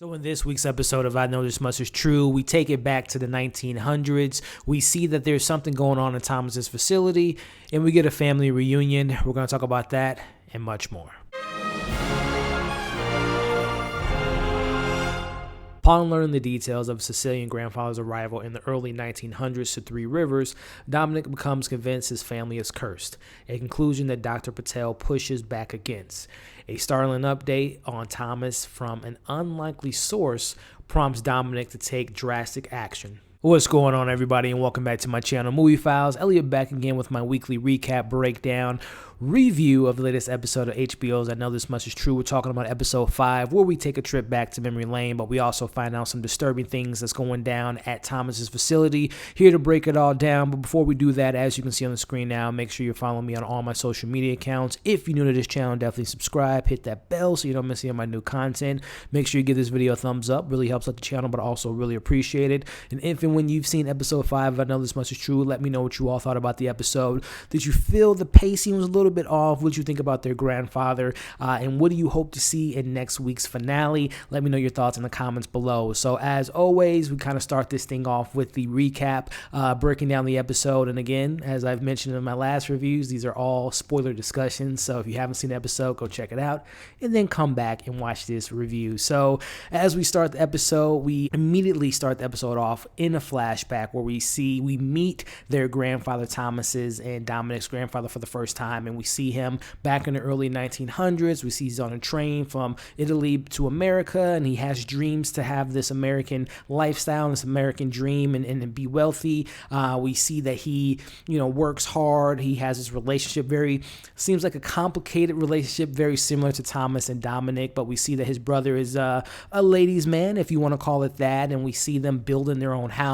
So in this week's episode of I Know This Much Is True, we take it back to the 1900s. We see that there's something going on in Thomas's facility, and we get a family reunion. We're going to talk about that and much more. Upon learning the details of his Sicilian grandfather's arrival in the early 1900s to Three Rivers, Dominic becomes convinced his family is cursed, a conclusion that Dr. Patel pushes back against. A startling update on Thomas from an unlikely source prompts Dominic to take drastic action. What's going on, everybody, and welcome back to my channel, Movie Files. Elliot back again with my weekly recap, breakdown, review of the latest episode of HBO's I Know This Much Is True. We're talking about episode 5, where we take a trip back to memory lane, but we also find out some disturbing things that's going down at Thomas's facility. Here to break it all down, but before we do that, as you can see on the screen now, make sure you're following me on all my social media accounts. If you're new to this channel, definitely subscribe, hit that bell so you don't miss any of my new content. Make sure you give this video a thumbs up, really helps out the channel, but also really appreciate it. And if and when you've seen episode 5 of I Know This Much Is True, let me know what you all thought about the episode. Did you feel the pacing was a little bit off? What did you think about their grandfather? And what do you hope to see in next week's finale? Let me know your thoughts in the comments below. So as always, we kind of start this thing off with the recap, breaking down the episode. And again, as I've mentioned in my last reviews, these are all spoiler discussions. So if you haven't seen the episode, go check it out and then come back and watch this review. So as we start the episode, we immediately start the episode off in a flashback where we meet their grandfather Thomas's and Dominic's grandfather for the first time, and we see him back in the early 1900s. We see he's on a train from Italy to America, and he has dreams to have this American lifestyle, this American dream, and be wealthy. We see that he, works hard. He has this relationship, seems like a complicated relationship, very similar to Thomas and Dominic, but we see that his brother is a ladies' man, if you want to call it that, and we see them building their own house.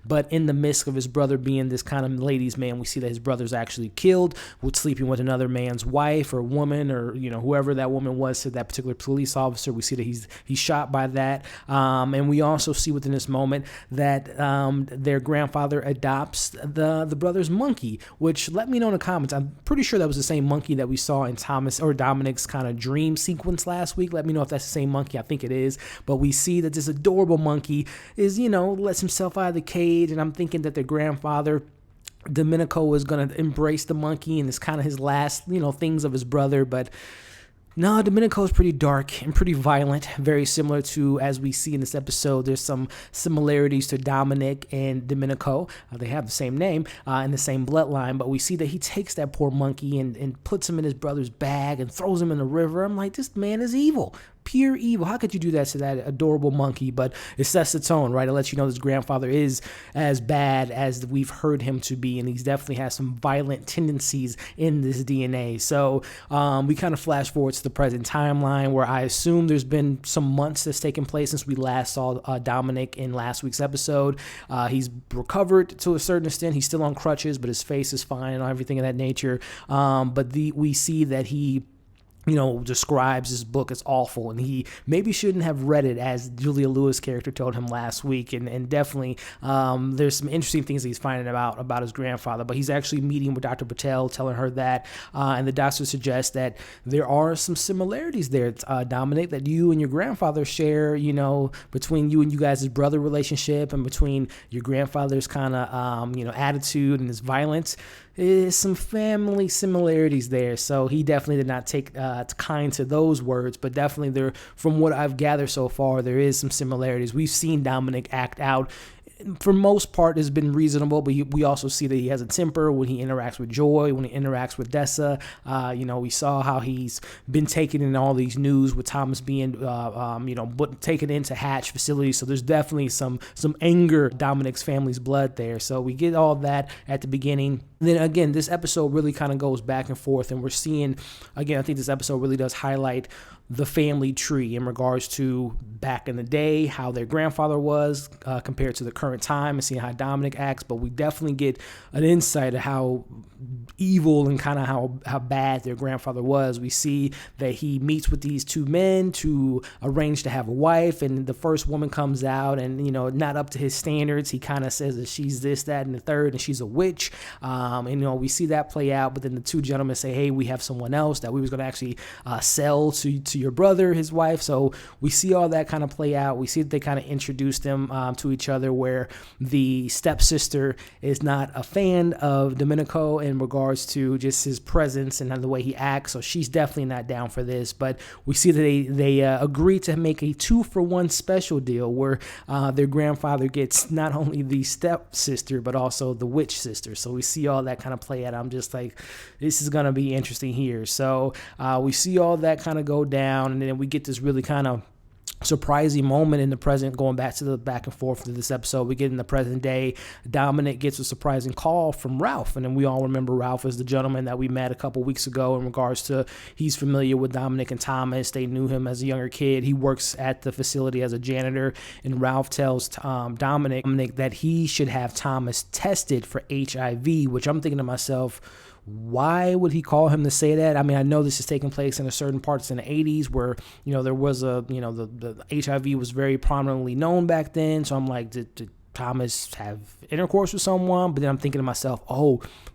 But in the midst of his brother being this kind of ladies' man, we see that his brother's actually killed with sleeping with another man's wife or woman, or whoever that woman was to that particular police officer. We see that he's shot by that, and we also see within this moment that their grandfather adopts the brother's monkey, which, let me know in the comments. I'm pretty sure that was the same monkey that we saw in Thomas or Dominic's kind of dream sequence last week. Let me know if that's the same monkey. I think it is. But we see that this adorable monkey is lets himself out of the cage, and I'm thinking that their grandfather Dominico was going to embrace the monkey, and it's kind of his last, things of his brother. But no, Dominico is pretty dark and pretty violent, very similar to, as we see in this episode, there's some similarities to Dominic and Dominico. They have the same name and the same bloodline, but we see that he takes that poor monkey and puts him in his brother's bag and throws him in the river. I'm like, this man is evil. Pure evil. How could you do that to that adorable monkey? But it sets the tone, right? It lets you know this grandfather is as bad as we've heard him to be, and he's definitely has some violent tendencies in this DNA. So we kind of flash forward to the present timeline, where I assume there's been some months that's taken place since we last saw Dominic in last week's episode. He's recovered to a certain extent. He's still on crutches, but his face is fine and everything of that nature. But we see that he describes his book as awful, and he maybe shouldn't have read it, as Juliette Lewis' character told him last week. And definitely there's some interesting things that he's finding about his grandfather, but he's actually meeting with Dr. Patel, telling her that, and the doctor suggests that there are some similarities there, Dominic, that you and your grandfather share, between you and you guys' brother relationship, and between your grandfather's kind of, attitude and his violence. Is some family similarities there. So he definitely did not take kind to those words, but definitely there, from what I've gathered so far, there is some similarities. We've seen Dominic act out, for most part, has been reasonable, but we also see that he has a temper when he interacts with Joy, when he interacts with Dessa. We saw how he's been taken in all these news with Thomas being, taken into Hatch facilities. So there's definitely some anger, Dominic's family's blood there. So we get all that at the beginning. Then again, this episode really kind of goes back and forth, and we're seeing, again, I think this episode really does highlight the family tree in regards to back in the day, how their grandfather was compared to the current time, and seeing how Dominic acts. But we definitely get an insight of how evil and kind of how bad their grandfather was. We see that he meets with these two men to arrange to have a wife, and the first woman comes out and, not up to his standards. He kind of says that she's this, that, and the third, and she's a witch. And we see that play out, but then the two gentlemen say, hey, we have someone else that we was going to actually sell to your brother, his wife. So we see all that kind of play out. We see that they kind of introduce them to each other, where the stepsister is not a fan of Domenico in regards to just his presence and the way he acts. So she's definitely not down for this. But we see that they agree to make a 2-for-1 special deal where their grandfather gets not only the stepsister but also the witch sister. So we see all that kind of play out. I'm just like, this is going to be interesting here. So we see all that kind of go down, and then we get this really kind of surprising moment in the present, going back to the back and forth of this episode. We get in the present day. Dominic gets a surprising call from Ralph, and then we all remember Ralph as the gentleman that we met a couple weeks ago in regards to he's familiar with Dominic and Thomas. They knew him as a younger kid. He works at the facility as a janitor, and Ralph tells Dominic that he should have Thomas tested for HIV, which I'm thinking to myself, why would he call him to say that? I mean, I know this is taking place in a certain parts in the 80s where, there was the HIV was very prominently known back then. So I'm like, did Thomas have intercourse with someone? But then I'm thinking to myself,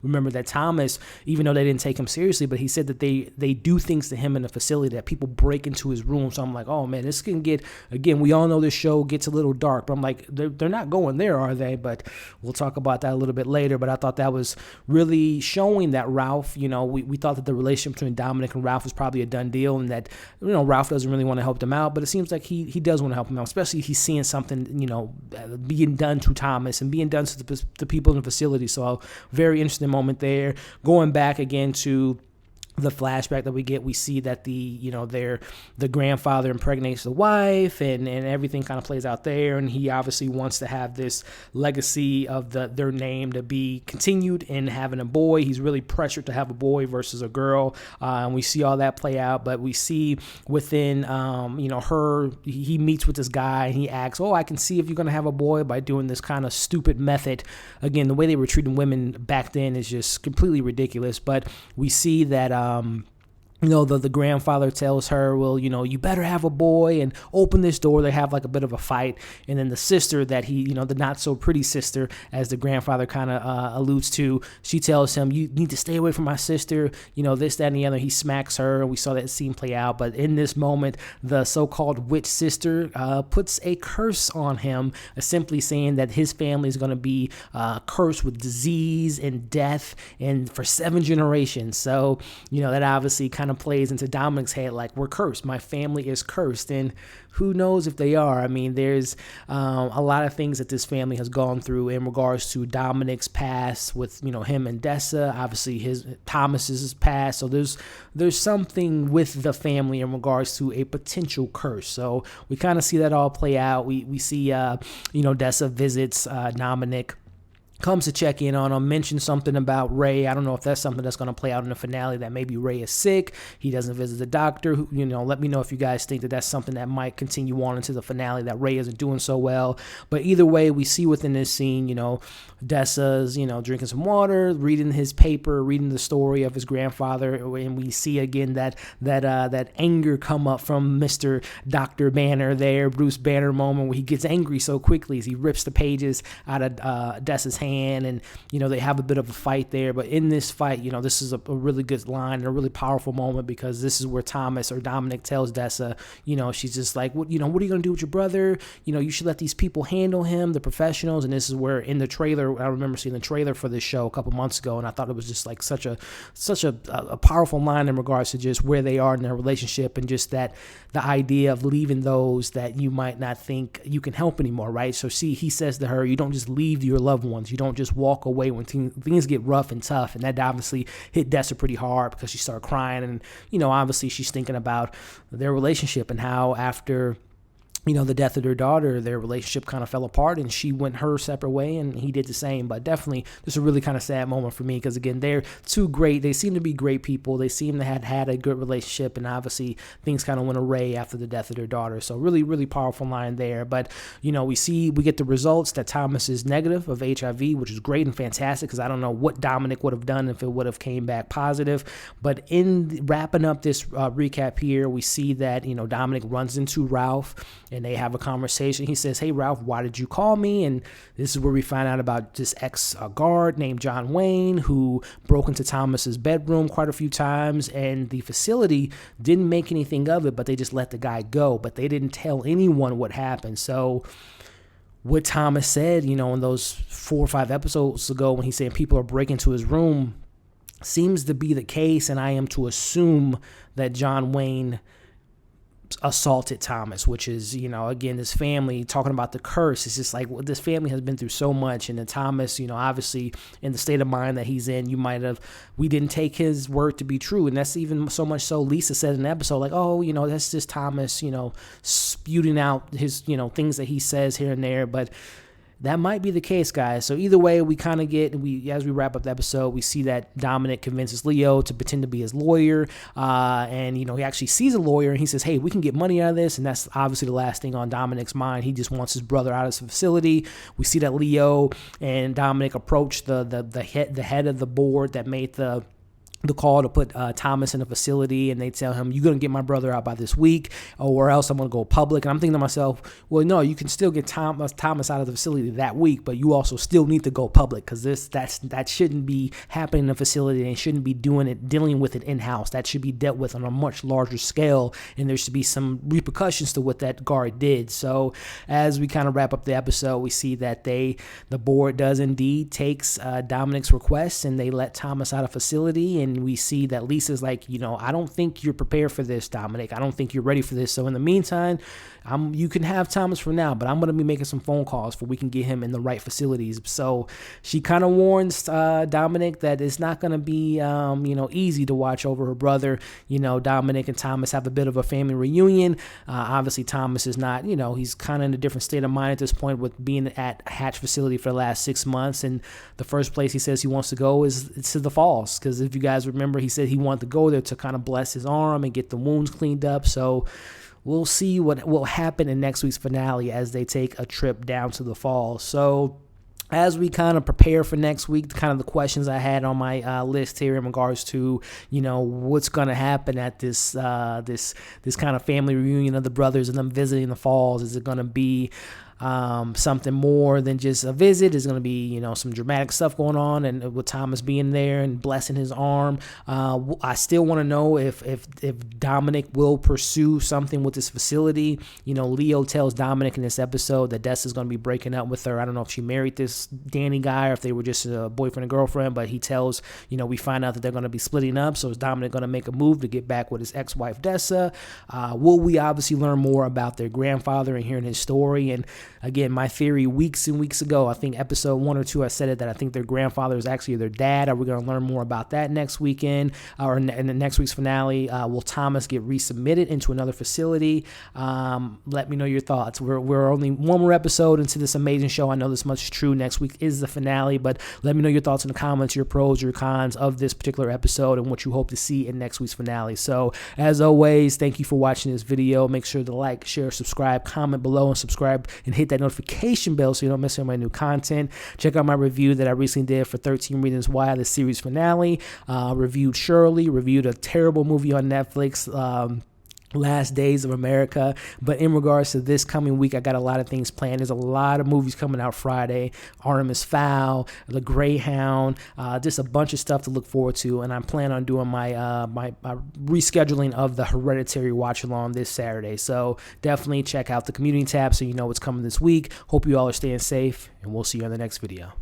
remember that Thomas, even though they didn't take him seriously, but he said that they do things to him in the facility, that people break into his room. So I'm like, oh man, this can get, again, we all know this show gets a little dark, but I'm like, they're not going there, are they? But we'll talk about that a little bit later. But I thought that was really showing that Ralph, we thought that the relationship between Dominic and Ralph was probably a done deal, and that, Ralph doesn't really want to help them out, but it seems like he does want to help him out, especially if he's seeing something, being done to Thomas and being done to the people in the facility. So very interesting moment there. Going back again to the flashback that we see that the grandfather impregnates the wife, and everything kind of plays out there, and he obviously wants to have this legacy of their name to be continued in having a boy. He's really pressured to have a boy versus a girl, and we see all that play out. But we see within he meets with this guy, and he asks, I can see if you're going to have a boy by doing this kind of stupid method. Again, the way they were treating women back then is just completely ridiculous. But we see that the grandfather tells her, well, you better have a boy and open this door. They have like a bit of a fight. And then the sister that the not so pretty sister, as the grandfather kind of alludes to, she tells him, you need to stay away from my sister, this, that, and the other. He smacks her, and we saw that scene play out. But in this moment, the so-called witch sister puts a curse on him, simply saying that his family is going to be cursed with disease and death, and for 7 generations. So, that obviously kind of plays into Dominic's head, like, we're cursed. My family is cursed. And who knows if they are? I mean, there's a lot of things that this family has gone through in regards to Dominic's past with, him and Dessa, obviously Thomas's past. So there's something with the family in regards to a potential curse. So we kind of see that all play out. We see, Dessa visits Dominic, comes to check in on him, mentions something about Ray. I don't know if that's something that's going to play out in the finale, that maybe Ray is sick. He doesn't visit the doctor. Let me know if you guys think that that's something that might continue on into the finale, that Ray isn't doing so well. But either way, we see within this scene, Dessa's, drinking some water, reading his paper, reading the story of his grandfather. And we see again that anger come up from Mr. Dr. Banner there, Bruce Banner moment, where he gets angry so quickly as he rips the pages out of Dessa's hand. And they have a bit of a fight there, but in this fight, this is a really good line and a really powerful moment, because this is where Thomas or Dominic tells Dessa, she's just like, what are you going to do with your brother? You should let these people handle him, the professionals. And this is where in the trailer, I remember seeing the trailer for this show a couple months ago, and I thought it was just like such a powerful line in regards to just where they are in their relationship, and just that the idea of leaving those that you might not think you can help anymore, right? So he says to her, you don't just leave your loved ones. You don't just walk away when things get rough and tough. And that obviously hit Dessa pretty hard, because she started crying. And, obviously she's thinking about their relationship and how after the death of their daughter, their relationship kind of fell apart, and she went her separate way, and he did the same. But definitely just a really kind of sad moment for me, because again, they're two great, they seem to be great people. They seem to have had a good relationship, and obviously things kind of went awry after the death of their daughter. So really, really powerful line there. But, we get the results that Thomas is negative of HIV, which is great and fantastic, because I don't know what Dominic would have done if it would have came back positive. But in wrapping up this recap here, we see that, Dominic runs into Ralph, and they have a conversation. He says, "Hey, Ralph, why did you call me?" And this is where we find out about this ex-guard named John Wayne who broke into Thomas's bedroom quite a few times, and the facility didn't make anything of it, but they just let the guy go. But they didn't tell anyone what happened. So what Thomas said, in those 4 or 5 episodes ago when he said people are breaking into his room seems to be the case, and I am to assume that John Wayne assaulted Thomas, which is, again, this family talking about the curse. It's just like, this family has been through so much, and then Thomas, obviously in the state of mind that he's in, we didn't take his word to be true. And that's even so much so Lisa said in the episode, like, oh, that's just Thomas, spewing out his, things that he says here and there. But that might be the case, guys. So either way, we kind of as we wrap up the episode, we see that Dominic convinces Leo to pretend to be his lawyer. And he actually sees a lawyer and he says, hey, we can get money out of this. And that's obviously the last thing on Dominic's mind. He just wants his brother out of the facility. We see that Leo and Dominic approach the head of the board that made the call to put Thomas in a facility, and they tell him, you're going to get my brother out by this week, or else I'm going to go public. And I'm thinking to myself, well, no, you can still get Thomas out of the facility that week, but you also still need to go public, because that shouldn't be happening in a facility, and shouldn't be dealing with it in-house. That should be dealt with on a much larger scale, and there should be some repercussions to what that guard did. So as we kind of wrap up the episode, we see that the board does indeed takes Dominic's request, and they let Thomas out of facility. And we see that Lisa's like, I don't think you're prepared for this, Dominic. I don't think you're ready for this. So in the meantime, you can have Thomas for now, but I'm going to be making some phone calls for we can get him in the right facilities. So she kind of warns Dominic that it's not going to be, easy to watch over her brother. Dominic and Thomas have a bit of a family reunion. Obviously, Thomas is not, he's kind of in a different state of mind at this point with being at Hatch facility for the last 6 months. And the first place he says he wants to go is to the Falls, because if you guys remember, he said he wanted to go there to kind of bless his arm and get the wounds cleaned up. So we'll see what will happen in next week's finale as they take a trip down to the Falls. So as we kind of prepare for next week, kind of the questions I had on my list here in regards to, what's going to happen at this kind of family reunion of the brothers and them visiting the Falls. Is it going to be something more than just a visit? Is going to be, some dramatic stuff going on, and with Thomas being there and blessing his arm. I still want to know if Dominic will pursue something with this facility. Leo tells Dominic in this episode that Dessa's going to be breaking up with her. I don't know if she married this Danny guy or if they were just a boyfriend and girlfriend, but he tells, we find out that they're going to be splitting up. So is Dominic going to make a move to get back with his ex-wife Dessa? Will we obviously learn more about their grandfather and hearing his story? And again, my theory weeks and weeks ago, I think episode 1 or 2, I said it, that I think their grandfather is actually their dad. Are we going to learn more about that next weekend or in the next week's finale? Will Thomas get resubmitted into another facility? Let me know your thoughts. We're only one more episode into this amazing show. I know this much is true. Next week is the finale, but let me know your thoughts in the comments, your pros, your cons of this particular episode, and what you hope to see in next week's finale. So as always, thank you for watching this video. Make sure to like, share, subscribe, comment below, and subscribe, and hit that notification bell so you don't miss any of my new content. Check out my review that I recently did for 13 Reasons Why, the series finale. Reviewed Shirley, reviewed a terrible movie on Netflix, Last Days of America. But in regards to this coming week, I got a lot of things planned. There's a lot of movies coming out Friday. Artemis Fowl, The Greyhound, just a bunch of stuff to look forward to. And I'm planning on doing my rescheduling of the Hereditary watch along this Saturday. So definitely check out the community tab so you know what's coming this week. Hope you all are staying safe, and we'll see you on the next video.